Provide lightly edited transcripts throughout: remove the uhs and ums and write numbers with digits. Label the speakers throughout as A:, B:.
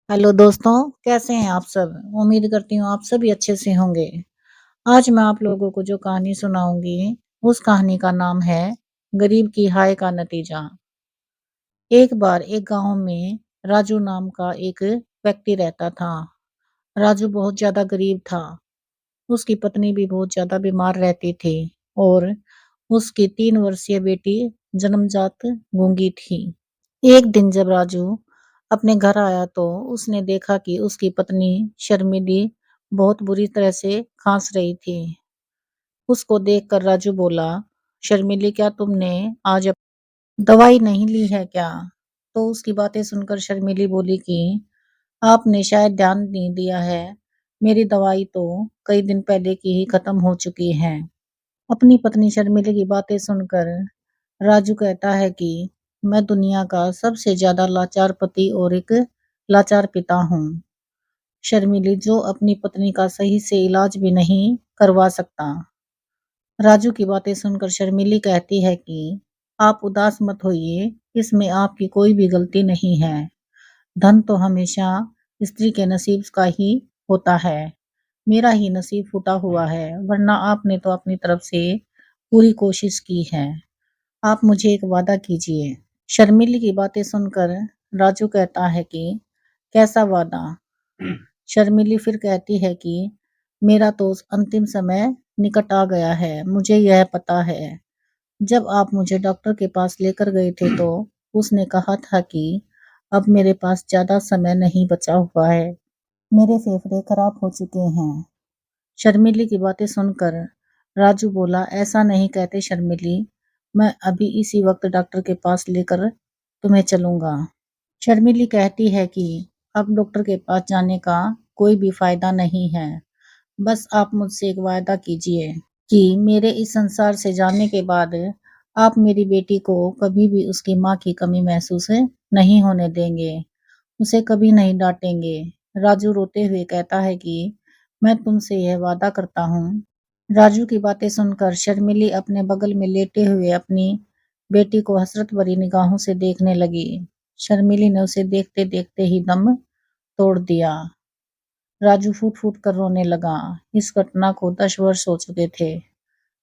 A: Hello दोस्तों, कैसे हैं आप सब? उम्मीद करती हूँ आप सभी अच्छे से होंगे। आज मैं आप लोगों को जो कहानी सुनाऊँगी, उस कहानी का नाम है गरीब की हाय का नतीजा। एक बार एक गाँव में राजू नाम का एक व्यक्ति रहता था। राजू बहुत ज़्यादा गरीब था। उसकी पत्नी भी बहुत ज़्यादा बीमार रहती थी और उसकी 3 वर्षीय बेटी जन्मजात गूंगी थी। एक दिन जब राजू अपने घर आया तो उसने देखा कि उसकी पत्नी शर्मिली बहुत बुरी तरह से खांस रही थी। उसको देखकर राजू बोला, शर्मिली क्या तुमने आज दवाई नहीं ली है क्या? तो उसकी बातें सुनकर शर्मिली बोली कि आपने शायद ध्यान नहीं दिया है। मेरी दवाई तो कई दिन पहले की ही खत्म हो चुकी है। अपनी पत्नी शर्मिली की बातें सुनकर राजू कहता है कि मैं दुनिया का सबसे ज्यादा लाचार पति और एक लाचार पिता हूँ। शर्मिली जो अपनी पत्नी का सही से इलाज भी नहीं करवा सकता। राजू की बातें सुनकर शर्मिली कहती है कि आप उदास मत होइए, इसमें आपकी कोई भी गलती नहीं है। धन तो हमेशा स्त्री के नसीब का ही होता है। मेरा ही नसीब फूटा हुआ है, वरना आपने तो अपनी तरफ से पूरी कोशिश की है। आप मुझे एक वादा कीजिए। शर्मिली की बातें सुनकर राजू कहता है कि कैसा वादा? शर्मिली फिर कहती है कि मेरा तो अंतिम समय निकट आ गया है। मुझे यह पता है, जब आप मुझे डॉक्टर के पास लेकर गए थे तो उसने कहा था कि अब मेरे पास ज्यादा समय नहीं बचा हुआ है। मेरे फेफड़े खराब हो चुके हैं। शर्मिली की बातें सुनकर राजू बोला, ऐसा नहीं कहते शर्मिली, मैं अभी इसी वक्त डॉक्टर के पास लेकर तुम्हें चलूंगा। शर्मिली कहती है कि अब डॉक्टर के पास जाने का कोई भी फायदा नहीं है। बस आप मुझसे एक वायदा कीजिए कि मेरे इस संसार से जाने के बाद आप मेरी बेटी को कभी भी उसकी माँ की कमी महसूस नहीं होने देंगे, उसे कभी नहीं डांटेंगे। राजू रोते हुए कहता है कि मैं तुमसे यह वादा करता हूँ। राजू की बातें सुनकर शर्मिली अपने बगल में लेटे हुए अपनी बेटी को हसरत भरी निगाहों से देखने लगी। शर्मिली ने उसे देखते देखते ही दम तोड़ दिया। राजू फूट फूट कर रोने लगा। इस घटना को 10 वर्ष हो चुके थे।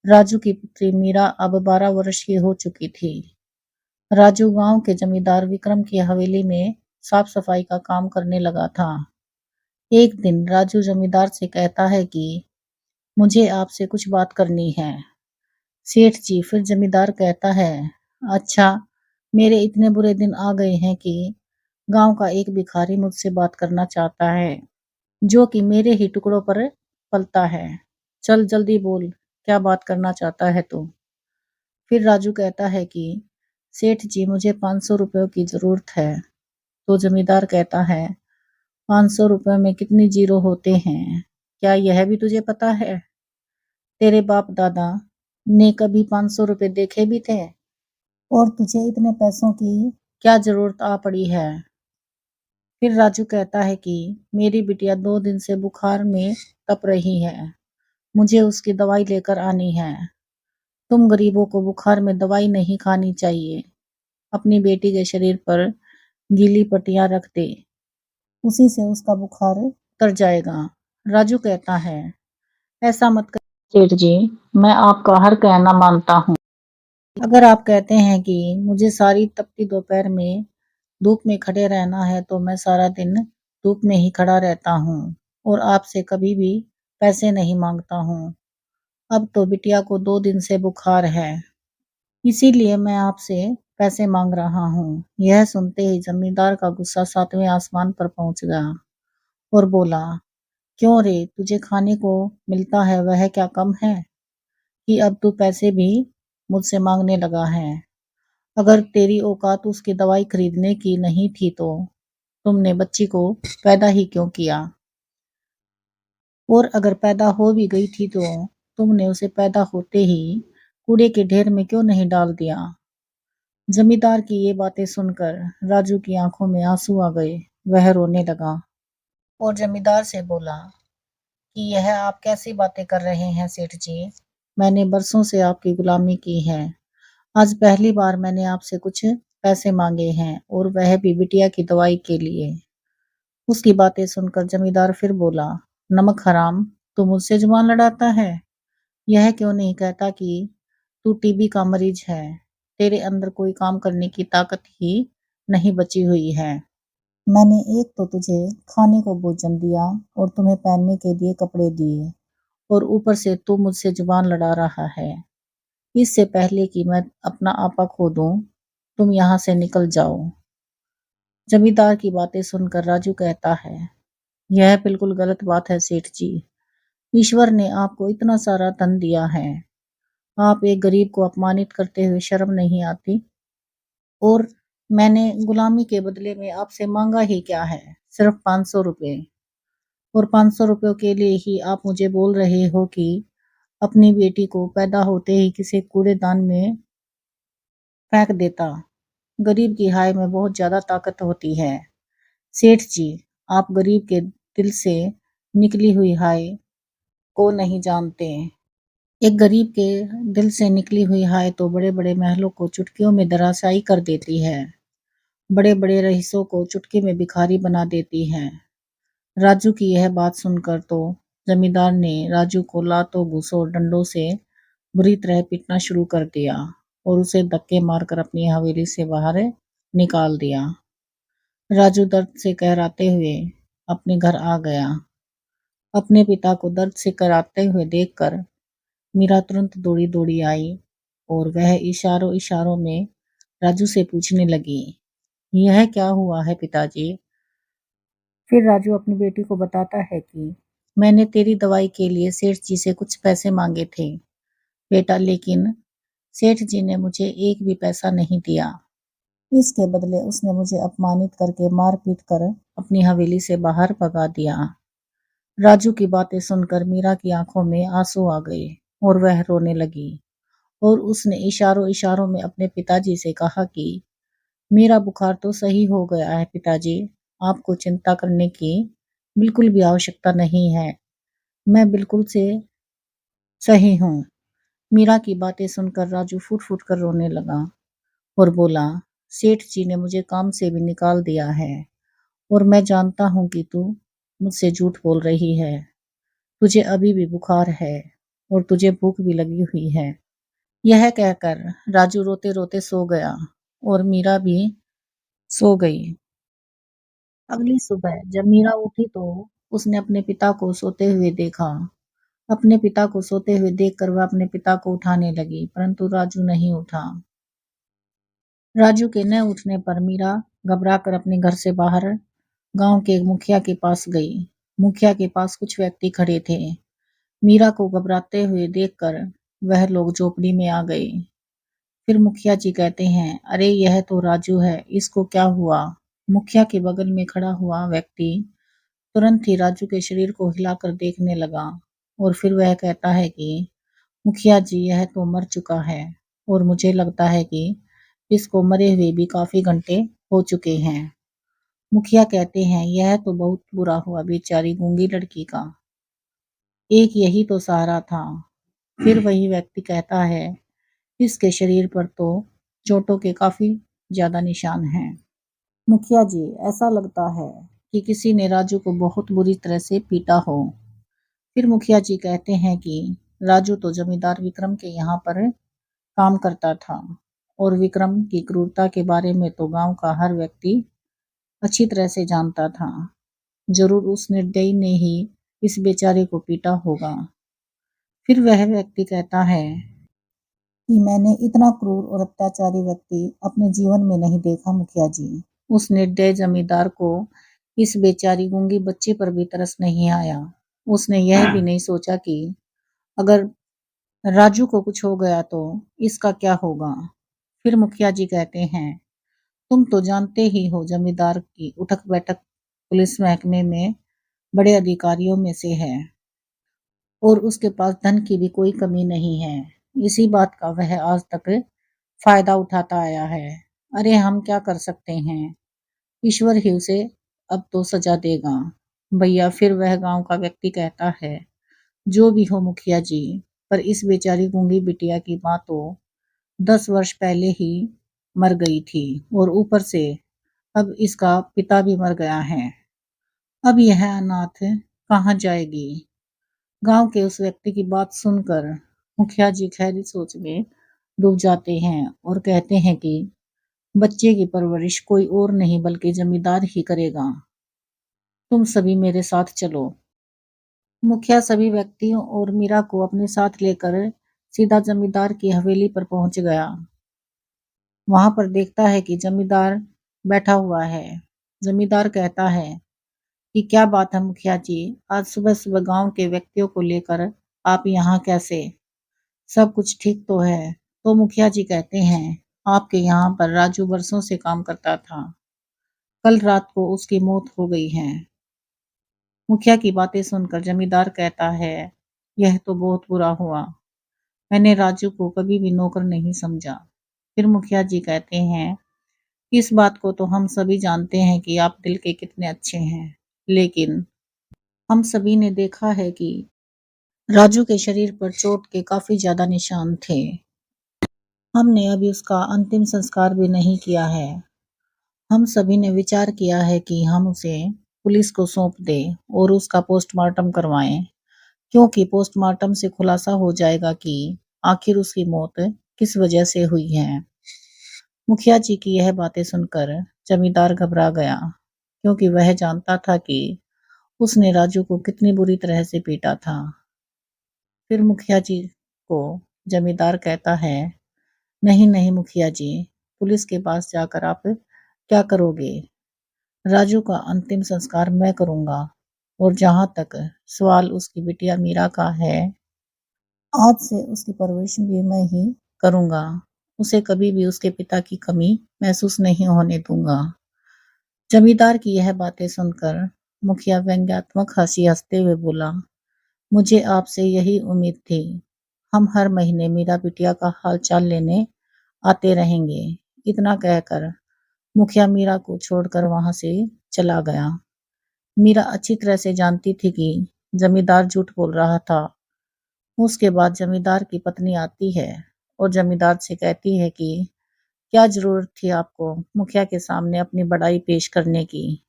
A: राजू की पुत्री मीरा अब 12 वर्ष की हो चुकी थी। राजू गांव के जमींदार विक्रम की हवेली में साफ सफाई का काम करने लगा था। एक दिन राजू जमींदार से कहता है कि मुझे आपसे कुछ बात करनी है। सेठ जी, फिर जमींदार कहता है, अच्छा, मेरे इतने बुरे दिन आ गए हैं कि गांव का एक भिखारी मुझसे बात करना चाहता है, जो कि मेरे ही टुकड़ों पर पलता है। चल जल्दी बोल, क्या बात करना चाहता है तू? फिर राजू कहता है कि सेठ जी, मुझे 500 रुपयों की जरूरत है। तो जमींदार कहता है, 500 रुपये में कितनी जीरो होते हैं, क्या यह भी तुझे पता है? तेरे बाप दादा ने कभी 500 रुपये देखे भी थे? और तुझे इतने पैसों की क्या जरूरत आ पड़ी है? फिर राजू कहता है कि मेरी बिटिया 2 दिन से बुखार में तप रही है, मुझे उसकी दवाई लेकर आनी है। तुम गरीबों को बुखार में दवाई नहीं खानी चाहिए। अपनी बेटी के शरीर पर गीली पट्टियां रख दे, उसी से उसका बुखार उतर जाएगा। राजू कहता है, ऐसा मत कर सेठ जी, मैं आपका हर कहना मानता हूँ। अगर आप कहते हैं कि मुझे सारी तपती दोपहर में धूप में खड़े रहना है तो मैं सारा दिन धूप में ही खड़ा रहता हूँ और आपसे कभी भी पैसे नहीं मांगता हूँ। अब तो बिटिया को 2 दिन से बुखार है, इसीलिए मैं आपसे पैसे मांग रहा हूँ। यह सुनते ही जमींदार का गुस्सा 7वें आसमान पर पहुंच गया और बोला, क्यों रे, तुझे खाने को मिलता है वह क्या कम है कि अब तू पैसे भी मुझसे मांगने लगा है? अगर तेरी औकात उसकी दवाई खरीदने की नहीं थी तो तुमने बच्ची को पैदा ही क्यों किया? और अगर पैदा हो भी गई थी तो तुमने उसे पैदा होते ही कूड़े के ढेर में क्यों नहीं डाल दिया? जमींदार की ये बातें सुनकर राजू की आंखों में आंसू आ गए। वह रोने लगा और जमींदार से बोला कि यह आप कैसी बातें कर रहे हैं सेठ जी? मैंने बरसों से आपकी गुलामी की है। आज पहली बार मैंने आपसे कुछ पैसे मांगे हैं और वह भी बिटिया की दवाई के लिए। उसकी बातें सुनकर जमींदार फिर बोला, नमक हराम, तू मुझसे जुबान लड़ाता है? यह क्यों नहीं कहता कि तू टीबी का मरीज है, तेरे अंदर कोई काम करने की ताकत ही नहीं बची हुई है। मैंने एक तो तुझे खाने को भोजन दिया और तुम्हें पहनने के लिए कपड़े दिए, और ऊपर से तू मुझसे जुबान लड़ा रहा है। इससे पहले कि मैं अपना आपा खो दूं, तुम यहाँ से निकल जाओ। जमींदार की बातें सुनकर राजू कहता है, यह बिल्कुल गलत बात है सेठ जी। ईश्वर ने आपको इतना सारा धन दिया है, आप एक गरीब को अपमानित करते हुए शर्म नहीं आती? और मैंने गुलामी के बदले में आपसे मांगा ही क्या है, सिर्फ 500 रुपए। और 500 रुपयों के लिए ही आप मुझे बोल रहे हो कि अपनी बेटी को पैदा होते ही किसी कूड़ेदान में फेंक देता। गरीब की हाय में बहुत ज्यादा ताकत होती है। सेठ जी, आप गरीब के दिल से निकली हुई हाय को नहीं जानते। एक गरीब के दिल से निकली हुई हाय तो बड़े बड़े महलों को चुटकियों में धराशायी कर देती है, बड़े बड़े रईसों को चुटकी में भिखारी बना देती है। राजू की यह बात सुनकर तो जमींदार ने राजू को लातों घूंसों और डंडों से बुरी तरह पीटना शुरू कर दिया और उसे धक्के मारकर अपनी हवेली से बाहर निकाल दिया। राजू दर्द से कहराते हुए अपने घर आ गया। अपने पिता को दर्द से कराते हुए देखकर मीरा तुरंत दौड़ी दौड़ी आई और वह इशारों इशारों में राजू से पूछने लगी, यह क्या हुआ है पिताजी? फिर राजू अपनी बेटी को बताता है कि मैंने तेरी दवाई के लिए सेठ जी से कुछ पैसे मांगे थे बेटा, लेकिन सेठ जी ने मुझे एक भी पैसा नहीं दिया। इसके बदले उसने मुझे अपमानित करके मार पीट कर अपनी हवेली से बाहर भगा दिया। राजू की बातें सुनकर मीरा की आंखों में आंसू आ गए और वह रोने लगी और उसने इशारों इशारों में अपने पिताजी से कहा कि मेरा बुखार तो सही हो गया है पिताजी, आपको चिंता करने की बिल्कुल भी आवश्यकता नहीं है, मैं बिल्कुल से सही हूँ। मीरा की बातें सुनकर राजू फूट फूट कर रोने लगा और बोला, सेठ जी ने मुझे काम से भी निकाल दिया है और मैं जानता हूँ कि तू मुझसे झूठ बोल रही है। तुझे अभी भी बुखार है और तुझे भूख भी लगी हुई है। यह कहकर राजू रोते रोते सो गया और मीरा भी सो गई। अगली सुबह जब मीरा उठी तो उसने अपने पिता को सोते हुए देखा। अपने पिता को सोते हुए देखकर वह अपने पिता को उठाने लगी, परंतु राजू नहीं उठा। राजू के न उठने पर मीरा घबराकर अपने घर से बाहर गांव के मुखिया के पास गई। मुखिया के पास कुछ व्यक्ति खड़े थे। मीरा को घबराते हुए देखकर वह लोग झोपड़ी में आ गए। फिर मुखिया जी कहते हैं, अरे यह तो राजू है, इसको क्या हुआ? मुखिया के बगल में खड़ा हुआ व्यक्ति तुरंत ही राजू के शरीर को हिलाकर देखने लगा और फिर वह कहता है कि मुखिया जी, यह तो मर चुका है और मुझे लगता है कि इसको मरे हुए भी काफी घंटे हो चुके हैं। मुखिया कहते हैं, यह तो बहुत बुरा हुआ बेचारी गूंगी लड़की का, एक यही तो सहारा था। फिर वही व्यक्ति कहता है, इसके शरीर पर तो चोटों के काफी ज्यादा निशान हैं। मुखिया जी, ऐसा लगता है कि किसी ने राजू को बहुत बुरी तरह से पीटा हो। फिर मुखिया जी कहते हैं कि राजू तो जमींदार विक्रम के यहाँ पर काम करता था और विक्रम की क्रूरता के बारे में तो गांव का हर व्यक्ति अच्छी तरह से जानता था। जरूर उस निर्दयी ने ही इस बेचारे को पीटा होगा। फिर वह व्यक्ति कहता है कि मैंने इतना क्रूर और अत्याचारी व्यक्ति अपने जीवन में नहीं देखा मुखिया जी। उस निर्दयी जमींदार को इस बेचारी गूंगी बच्ची पर भी तरस नहीं आया। उसने यह भी नहीं सोचा कि अगर राजू को कुछ हो गया तो इसका क्या होगा। फिर मुखिया जी कहते हैं, तुम तो जानते ही हो जमींदार की उठक बैठक पुलिस महकमे में बड़े अधिकारियों में से है और उसके पास धन की भी कोई कमी नहीं है। इसी बात का वह आज तक फायदा उठाता आया है। अरे हम क्या कर सकते हैं, ईश्वर ही उसे अब तो सजा देगा। भैया, फिर वह गांव का व्यक्ति कहता है, जो भी हो मुखिया जी, पर इस बेचारी गूंगी बिटिया की माँ तो 10 वर्ष पहले ही मर गई थी और ऊपर से अब इसका पिता भी मर गया है। अब यह अनाथ कहाँ जाएगी? गांव के उस व्यक्ति की बात सुनकर मुखिया जी गहरी सोच में डूब जाते हैं और कहते हैं कि बच्चे की परवरिश कोई और नहीं बल्कि जमींदार ही करेगा। तुम सभी मेरे साथ चलो। मुखिया सभी व्यक्तियों और मीरा को अपने साथ लेकर सीधा जमींदार की हवेली पर पहुंच गया। वहां पर देखता है कि जमींदार बैठा हुआ है। जमींदार कहता है कि क्या बात है मुखिया जी, आज सुबह सुबह गांव के व्यक्तियों को लेकर आप यहाँ कैसे? सब कुछ ठीक तो है? तो मुखिया जी कहते हैं, आपके यहाँ पर राजू बरसों से काम करता था। कल रात को उसकी मौत हो गई है। मुखिया की बातें सुनकर जमींदार कहता है, यह तो बहुत बुरा हुआ। मैंने राजू को कभी भी नौकर नहीं समझा। फिर मुखिया जी कहते हैं, इस बात को तो हम सभी जानते हैं कि आप दिल के कितने अच्छे हैं, लेकिन हम सभी ने देखा है कि राजू के शरीर पर चोट के काफी ज्यादा निशान थे। हमने अभी उसका अंतिम संस्कार भी नहीं किया है। हम सभी ने विचार किया है कि हम उसे पुलिस को सौंप दें और उसका पोस्टमार्टम करवाएं, क्योंकि पोस्टमार्टम से खुलासा हो जाएगा कि आखिर उसकी मौत किस वजह से हुई है। मुखिया जी की यह बातें सुनकर जमींदार घबरा गया, क्योंकि वह जानता था कि उसने राजू को कितनी बुरी तरह से पीटा था। फिर मुखिया जी को जमींदार कहता है, नहीं नहीं मुखिया जी, पुलिस के पास जाकर आप क्या करोगे? राजू का अंतिम संस्कार मैं करूंगा। और जहां तक सवाल उसकी बिटिया मीरा का है, आज से उसकी परवरिश भी मैं ही करूंगा। उसे कभी भी उसके पिता की कमी महसूस नहीं होने दूंगा। जमींदार की यह बातें सुनकर मुखिया व्यंग्यात्मक हंसी हंसते हुए बोला, मुझे आपसे यही उम्मीद थी। हम हर महीने मीरा बिटिया का हाल चाल लेने आते रहेंगे। इतना कहकर मुखिया मीरा को छोड़कर वहां से चला गया। मीरा अच्छी तरह से जानती थी कि जमींदार झूठ बोल रहा था। उसके बाद जमींदार की पत्नी आती है और जमींदार से कहती है कि क्या जरूरत थी आपको मुखिया के सामने अपनी बड़ाई पेश करने की?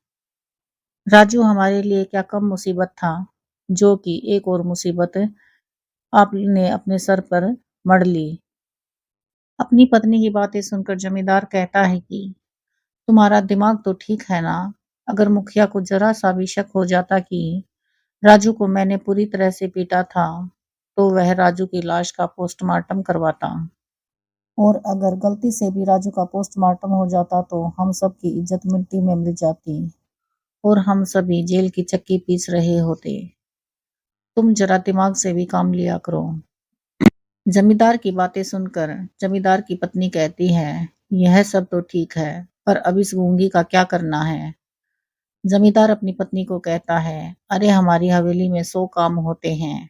A: राजू हमारे लिए क्या कम मुसीबत था, जो कि एक और मुसीबत आपने अपने सर पर मढ़ ली। अपनी पत्नी की बातें सुनकर जमींदार कहता है कि तुम्हारा दिमाग तो ठीक है ना? अगर मुखिया को जरा सा भी शक हो जाता कि राजू को मैंने पूरी तरह से पीटा था, तो वह राजू की लाश का पोस्टमार्टम करवाता। और अगर गलती से भी राजू का पोस्टमार्टम हो जाता तो हम सब की इज्जत मिट्टी में मिल जाती और हम सभी जेल की चक्की पीस रहे होते। तुम जरा दिमाग से भी काम लिया करो। जमींदार की बातें सुनकर जमींदार की पत्नी कहती है, यह सब तो ठीक है, पर अब इस गूंगी का क्या करना है? जमींदार अपनी पत्नी को कहता है, अरे हमारी हवेली में 100 काम होते हैं।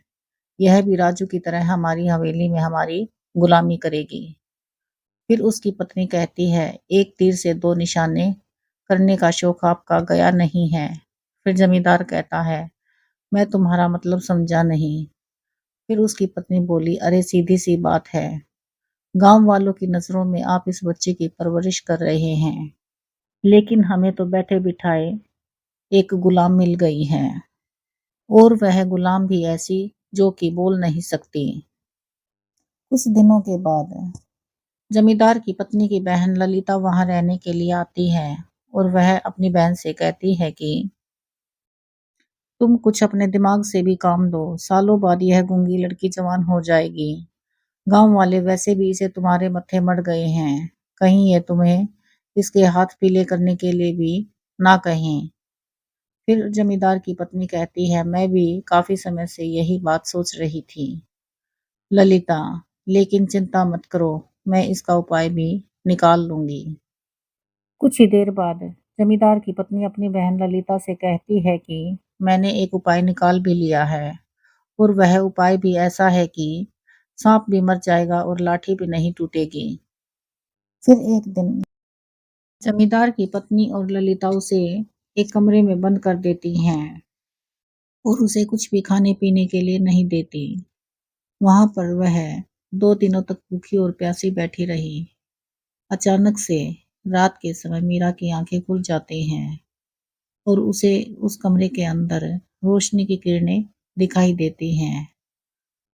A: यह भी राजू की तरह हमारी हवेली में हमारी गुलामी करेगी। फिर उसकी पत्नी कहती है, एक तीर से दो निशाने करने का शौक आपका गया नहीं है। फिर जमींदार कहता है, मैं तुम्हारा मतलब समझा नहीं। फिर उसकी पत्नी बोली, अरे सीधी सी बात है, गांव वालों की नजरों में आप इस बच्चे की परवरिश कर रहे हैं, लेकिन हमें तो बैठे बिठाए एक गुलाम मिल गई है, और वह गुलाम भी ऐसी जो कि बोल नहीं सकती। कुछ दिनों के बाद जमींदार की पत्नी की बहन ललिता वहां रहने के लिए आती है और वह अपनी बहन से कहती है कि तुम कुछ अपने दिमाग से भी काम दो, सालों बाद यह गूंगी लड़की जवान हो जाएगी। गांव वाले वैसे भी इसे तुम्हारे मत्थे मड़ गए हैं, कहीं ये तुम्हें इसके हाथ पीले करने के लिए भी ना कहें। फिर जमींदार की पत्नी कहती है, मैं भी काफी समय से यही बात सोच रही थी ललिता, लेकिन चिंता मत करो, मैं इसका उपाय भी निकाल लूंगी। कुछ ही देर बाद जमींदार की पत्नी अपनी बहन ललिता से कहती है कि मैंने एक उपाय निकाल भी लिया है, और वह उपाय भी ऐसा है कि सांप भी मर जाएगा और लाठी भी नहीं टूटेगी। फिर एक दिन जमींदार की पत्नी और ललिता उसे एक कमरे में बंद कर देती हैं और उसे कुछ भी खाने पीने के लिए नहीं देती। वहां पर वह 2 दिनों तक भूखी और प्यासी बैठी रही। अचानक से रात के समय मीरा की आंखें खुल जाती हैं और उसे उस कमरे के अंदर रोशनी की किरणें दिखाई देती हैं।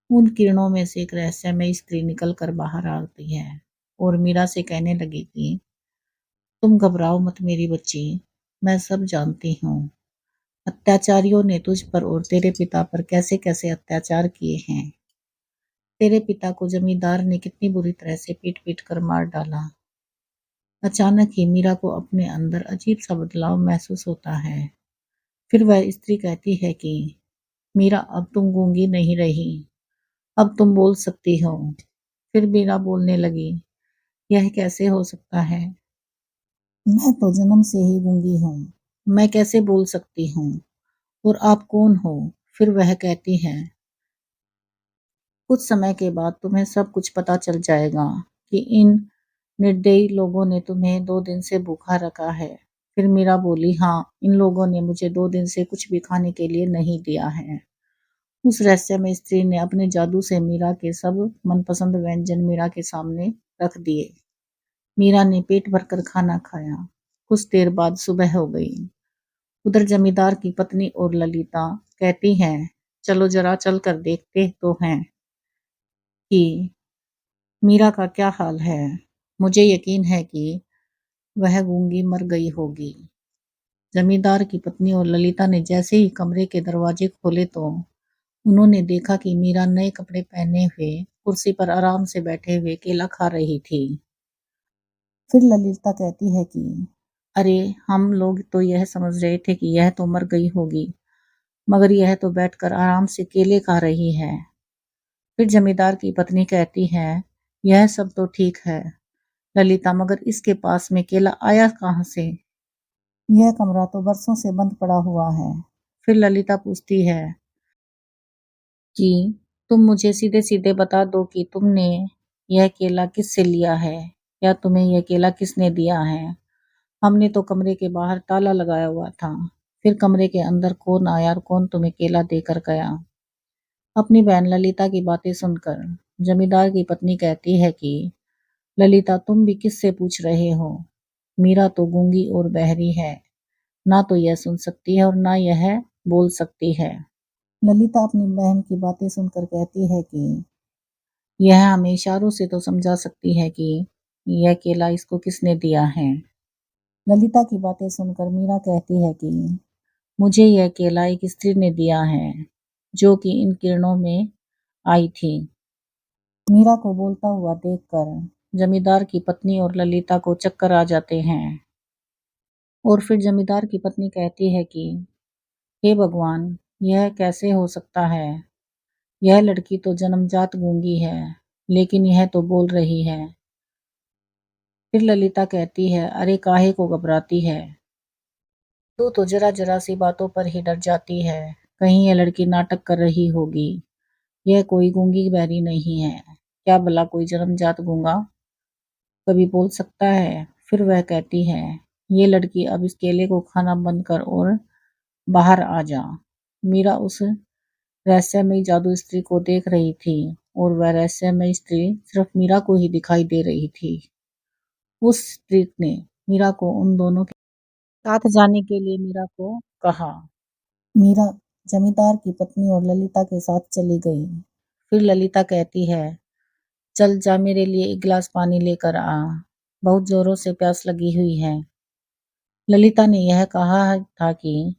A: उन किरणों में से एक रहस्यमयी स्त्री निकल कर बाहर आती है और मीरा से कहने लगी कि तुम घबराओ मत मेरी बच्ची, मैं सब जानती हूँ। अत्याचारियों ने तुझ पर और तेरे पिता पर कैसे कैसे अत्याचार किए हैं। तेरे पिता को जमींदार ने कितनी बुरी तरह से पीट पीट कर मार डाला। अचानक ही मीरा को अपने अंदर अजीब सा बदलाव महसूस होता है। फिर वह स्त्री कहती है कि मीरा अब तुम गूंगी नहीं रही, अब तुम बोल सकती हो। फिर मीरा बोलने लगी, यह कैसे हो सकता है? मैं तो जन्म से ही गूंगी हूँ, मैं कैसे बोल सकती हूँ? और आप कौन हो? फिर वह कहती है, कुछ समय के बाद तुम्हें सब कुछ पता चल जाएगा कि इन निर्दयी लोगों ने तुम्हें 2 दिन से भूखा रखा है। फिर मीरा बोली, हाँ, इन लोगों ने मुझे 2 दिन से कुछ भी खाने के लिए नहीं दिया है। उस रहस्यमय स्त्री ने अपने जादू से मीरा के सब मनपसंद व्यंजन मीरा के सामने रख दिए। मीरा ने पेट भरकर खाना खाया। कुछ देर बाद सुबह हो गई। उधर जमींदार की पत्नी और ललिता कहती हैं, चलो जरा चल कर देखते तो हैं कि मीरा का क्या हाल है। मुझे यकीन है कि वह गूंगी मर गई होगी। जमींदार की पत्नी और ललिता ने जैसे ही कमरे के दरवाजे खोले तो उन्होंने देखा कि मीरा नए कपड़े पहने हुए कुर्सी पर आराम से बैठे हुए केला खा रही थी। फिर ललिता कहती है कि अरे, हम लोग तो यह समझ रहे थे कि यह तो मर गई होगी, मगर यह तो बैठकर आराम से केले खा रही है। फिर जमींदार की पत्नी कहती है, यह सब तो ठीक है ललिता, मगर इसके पास में केला आया कहाँ से? यह कमरा तो बरसों से बंद पड़ा हुआ है। फिर ललिता पूछती है कि तुम मुझे सीधे सीधे बता दो कि तुमने यह केला किससे लिया है, या तुम्हें यह केला किसने दिया है। हमने तो कमरे के बाहर ताला लगाया हुआ था। फिर कमरे के अंदर कौन आया और कौन तुम्हें केला देकर गया? अपनी बहन ललिता की बातें सुनकर जमींदार की पत्नी कहती है कि ललिता, तुम भी किससे पूछ रहे हो? मीरा तो गूंगी और बहरी है, ना तो यह सुन सकती है और ना यह बोल सकती है। ललिता अपनी बहन की बातें सुनकर कहती है कि यह हमें इशारों से तो समझा सकती है कि यह केला इसको किसने दिया है। ललिता की बातें सुनकर मीरा कहती है कि मुझे यह केला एक स्त्री ने दिया है, जो कि इन किरणों में आई थी। मीरा को बोलता हुआ देखकर जमींदार की पत्नी और ललिता को चक्कर आ जाते हैं। और फिर जमींदार की पत्नी कहती है कि हे भगवान, यह कैसे हो सकता है? यह लड़की तो जन्मजात गूंगी है, लेकिन यह तो बोल रही है। फिर ललिता कहती है, अरे काहे को घबराती है? तू तो जरा जरा सी बातों पर ही डर जाती है। कहीं यह लड़की नाटक कर रही होगी। यह कोई गूंगी बहरी नहीं है। क्या भला कोई जन्मजात गूंगा कभी बोल सकता है? फिर वह कहती है, ये लड़की अब इस केले को खाना बंद कर और बाहर आ जा। मीरा उस रहस्यमयी जादू स्त्री को देख रही थी और वह रहस्यमयी स्त्री सिर्फ मीरा को ही दिखाई दे रही थी। उस स्त्री ने मीरा को उन दोनों के साथ जाने के लिए मीरा को कहा। मीरा जमींदार की पत्नी और ललिता के साथ चली गई। फिर ललिता कहती है, चल जा मेरे लिए एक गिलास पानी लेकर आ, बहुत जोरों से प्यास लगी हुई है। ललिता ने यह कहा था कि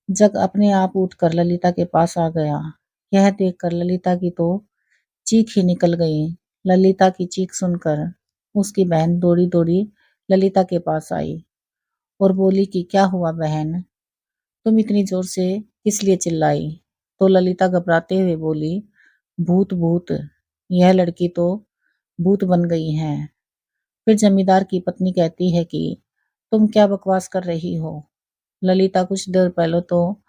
A: जग अपने आप उठकर ललिता के पास आ गया। यह देखकर ललिता की तो चीख ही निकल गई। ललिता की चीख सुनकर उसकी बहन दौड़ी दौड़ी ललिता के पास आई और बोली कि क्या हुआ बहन, तुम इतनी जोर से किस लिए चिल्लाई? तो ललिता घबराते हुए बोली, भूत भूत, यह लड़की तो भूत बन गई है। फिर जमींदार की पत्नी कहती है कि तुम क्या बकवास कर रही हो? ललिता, कुछ देर पहले तो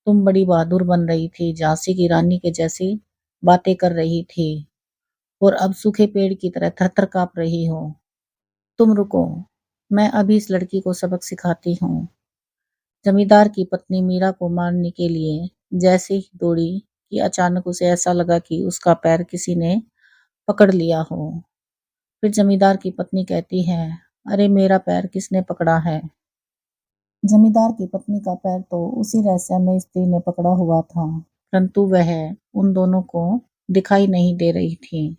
A: तुम बड़ी बहादुर बन रही थी, झांसी की रानी के जैसी बातें कर रही थी, और अब सूखे पेड़ की तरह थरथर कांप रही हो। तुम रुको, मैं अभी इस लड़की को सबक सिखाती हूँ। जमींदार की पत्नी मीरा को मारने के लिए जैसे ही दौड़ी कि अचानक उसे ऐसा लगा कि उसका पैर किसी ने पकड़ लिया हो। फिर जमींदार की पत्नी कहती है, अरे मेरा पैर किसने पकड़ा है? जमींदार की पत्नी का पैर तो उसी रहस्यमय स्त्री ने पकड़ा हुआ था, परंतु वह उन दोनों को दिखाई नहीं दे रही थी।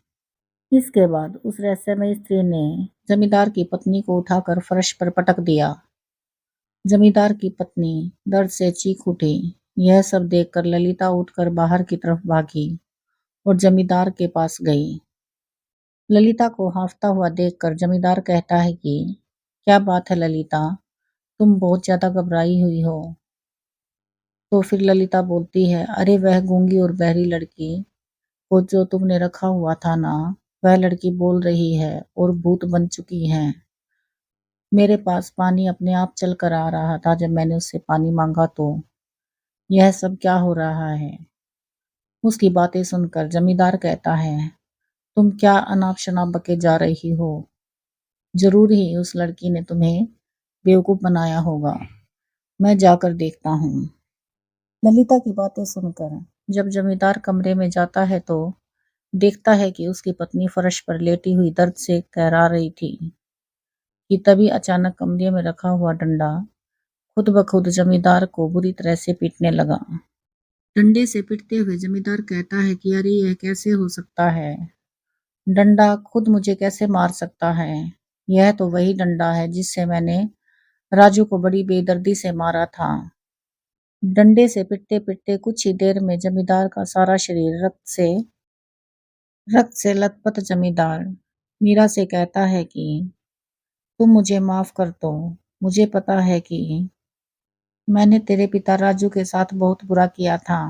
A: इसके बाद उस रहस्यमय स्त्री ने जमींदार की पत्नी को उठाकर फर्श पर पटक दिया। जमींदार की पत्नी दर्द से चीख उठी। यह सब देखकर ललिता उठकर बाहर की तरफ भागी और जमींदार के पास गई। ललिता को हांफता हुआ देखकर जमींदार कहता है कि क्या बात है ललिता, तुम बहुत ज्यादा घबराई हुई हो। तो फिर ललिता बोलती है, अरे वह गूंगी और बहरी लड़की को जो तुमने रखा हुआ था ना, वह लड़की बोल रही है और भूत बन चुकी है। मेरे पास पानी अपने आप चल कर आ रहा था जब मैंने उससे पानी मांगा, तो यह सब क्या हो रहा है। उसकी बातें सुनकर जमींदार कहता है, तुम क्या अनाप शनाप बके जा रही हो। जरूर ही उस लड़की ने तुम्हें बेवकूफ बनाया होगा। मैं जाकर देखता हूँ। ललिता की बातें सुनकर जब जमींदार कमरे में जाता है तो देखता है कि उसकी पत्नी फर्श पर लेटी हुई दर्द से कहरा रही थी कि तभी अचानक कमरे में रखा हुआ डंडा खुद ब खुद जमींदार को बुरी तरह से पीटने लगा। डंडे से पीटते हुए जमींदार कहता है कि अरे यह कैसे हो सकता है। डंडा खुद मुझे कैसे मार सकता है। यह तो वही डंडा है जिससे मैंने राजू को बड़ी बेदर्दी से मारा था। डंडे से पिटते पिटते कुछ ही देर में जमींदार का सारा शरीर रक्त से लथपथ जमींदार मीरा से कहता है कि तुम मुझे माफ कर दो। मुझे पता है कि मैंने तेरे पिता राजू के साथ बहुत बुरा किया था।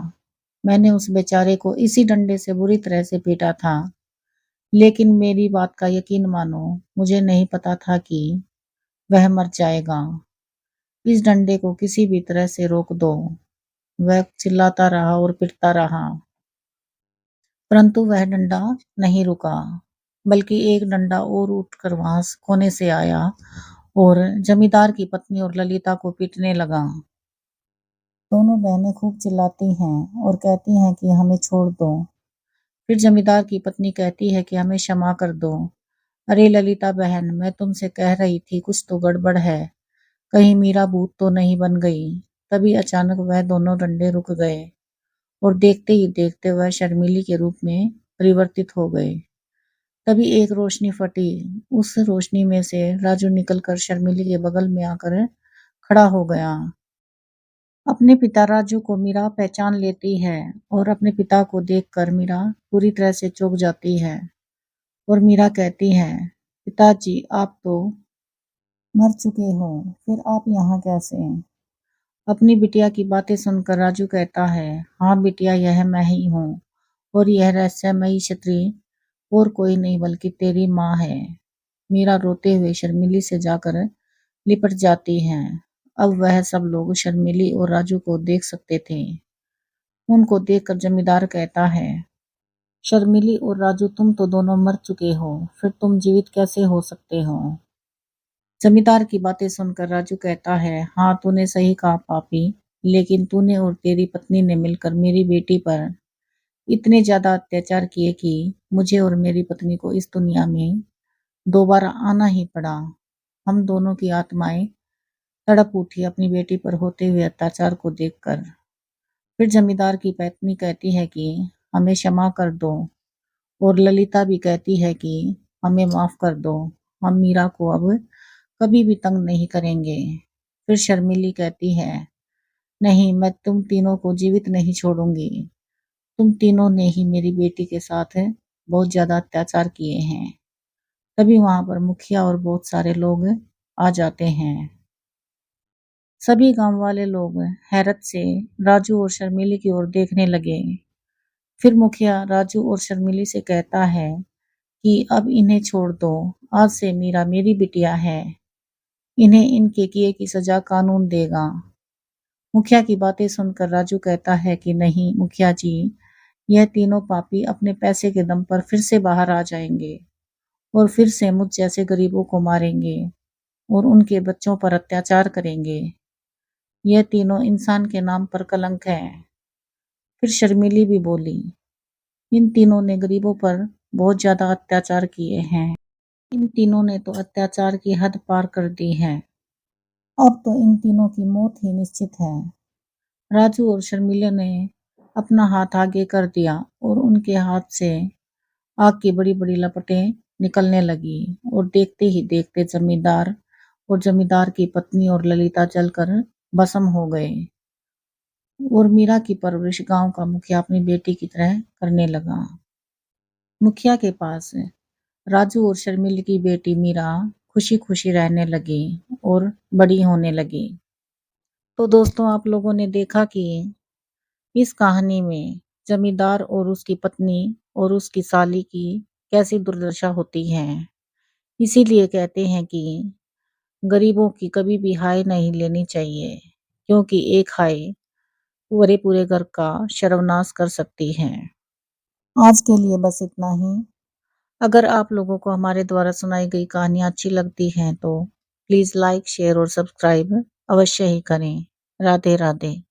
A: मैंने उस बेचारे को इसी डंडे से बुरी तरह से पीटा था। लेकिन मेरी बात का यकीन मानो, मुझे नहीं पता था कि वह मर जाएगा। इस डंडे को किसी भी तरह से रोक दो। वह चिल्लाता रहा और पिटता रहा, परंतु वह डंडा नहीं रुका, बल्कि एक डंडा और उठकर वहां कोने से आया और जमींदार की पत्नी और ललिता को पीटने लगा। दोनों बहनें खूब चिल्लाती हैं और कहती हैं कि हमें छोड़ दो। फिर जमींदार की पत्नी कहती है कि हमें क्षमा कर दो। अरे ललिता बहन, मैं तुमसे कह रही थी कुछ तो गड़बड़ है, कहीं मीरा भूत तो नहीं बन गई। तभी अचानक वह दोनों डंडे रुक गए और देखते ही देखते वह शर्मिली के रूप में परिवर्तित हो गए। तभी एक रोशनी फटी। उस रोशनी में से राजू निकलकर शर्मिली के बगल में आकर खड़ा हो गया। अपने पिता राजू को मीरा पहचान लेती है और अपने पिता को देखकर मीरा पूरी तरह से चौंक जाती है और मीरा कहती है, पिताजी आप तो मर चुके हो, फिर आप यहाँ कैसे। अपनी बिटिया की बातें सुनकर राजू कहता है, हाँ बिटिया, यह मैं ही हूँ और यह रहस्यमयी छतरी और कोई नहीं बल्कि तेरी माँ है। मीरा रोते हुए शर्मिली से जाकर लिपट जाती है। अब वह सब लोग शर्मिली और राजू को देख सकते थे। उनको देखकर जमींदार कहता है, शर्मिली और राजू तुम तो दोनों मर चुके हो, फिर तुम जीवित कैसे हो सकते हो। जमींदार की बातें सुनकर राजू कहता है, हाँ तूने सही कहा पापी, लेकिन तूने और तेरी पत्नी ने मिलकर मेरी बेटी पर इतने ज्यादा अत्याचार किए कि मुझे और मेरी पत्नी को इस दुनिया में दोबारा आना ही पड़ा। हम दोनों की आत्माएं तड़प उठी अपनी बेटी पर होते हुए अत्याचार को देखकर। फिर जमींदार की पत्नी कहती है कि हमें क्षमा कर दो और ललिता भी कहती है कि हमें माफ कर दो। हम मीरा को अब कभी भी तंग नहीं करेंगे। फिर शर्मिली कहती है, नहीं, मैं तुम तीनों को जीवित नहीं छोड़ूंगी। तुम तीनों ने ही मेरी बेटी के साथ बहुत ज्यादा अत्याचार किए हैं। तभी वहां पर मुखिया और बहुत सारे लोग आ जाते हैं। सभी गांव वाले लोग हैरत से राजू और शर्मिली की ओर देखने लगे। फिर मुखिया राजू और शर्मिली से कहता है कि अब इन्हें छोड़ दो। आज से मीरा मेरी बिटिया है। इन्हें इनके किए की सजा कानून देगा। मुखिया की बातें सुनकर राजू कहता है कि नहीं मुखिया जी, यह तीनों पापी अपने पैसे के दम पर फिर से बाहर आ जाएंगे और फिर से मुझ जैसे गरीबों को मारेंगे और उनके बच्चों पर अत्याचार करेंगे। यह तीनों इंसान के नाम पर कलंक है। फिर शर्मिली भी बोली, इन तीनों ने गरीबों पर बहुत ज्यादा अत्याचार किए हैं। इन तीनों ने तो अत्याचार की हद पार कर दी है। अब तो इन तीनों की मौत ही निश्चित है। राजू और शर्मिला ने अपना हाथ आगे कर दिया और उनके हाथ से आग की बड़ी-बड़ी लपटें निकलने लगी और देखते ही देखते जमींदार और जमींदार की पत्नी और ललिता जलकर भस्म हो गए और मीरा की परवरिश गांव का मुखिया अपनी बेटी की तरह करने लगा। मुखिया के पास राजू और शर्मिल की बेटी मीरा खुशी-खुशी रहने लगी और बड़ी होने लगी। तो दोस्तों आप लोगों ने देखा कि इस कहानी में जमींदार और उसकी पत्नी और उसकी साली की कैसी दुर्दशा होती है। इसीलिए कहते हैं कि गरीबों की कभी भी हाय नहीं लेनी चाहिए क्योंकि एक हाय पूरे पूरे घर का सर्वनाश कर सकती है। आज के लिए बस इतना ही। अगर आप लोगों को हमारे द्वारा सुनाई गई कहानियाँ अच्छी लगती हैं तो प्लीज़ लाइक, शेयर और सब्सक्राइब अवश्य ही करें। राधे राधे।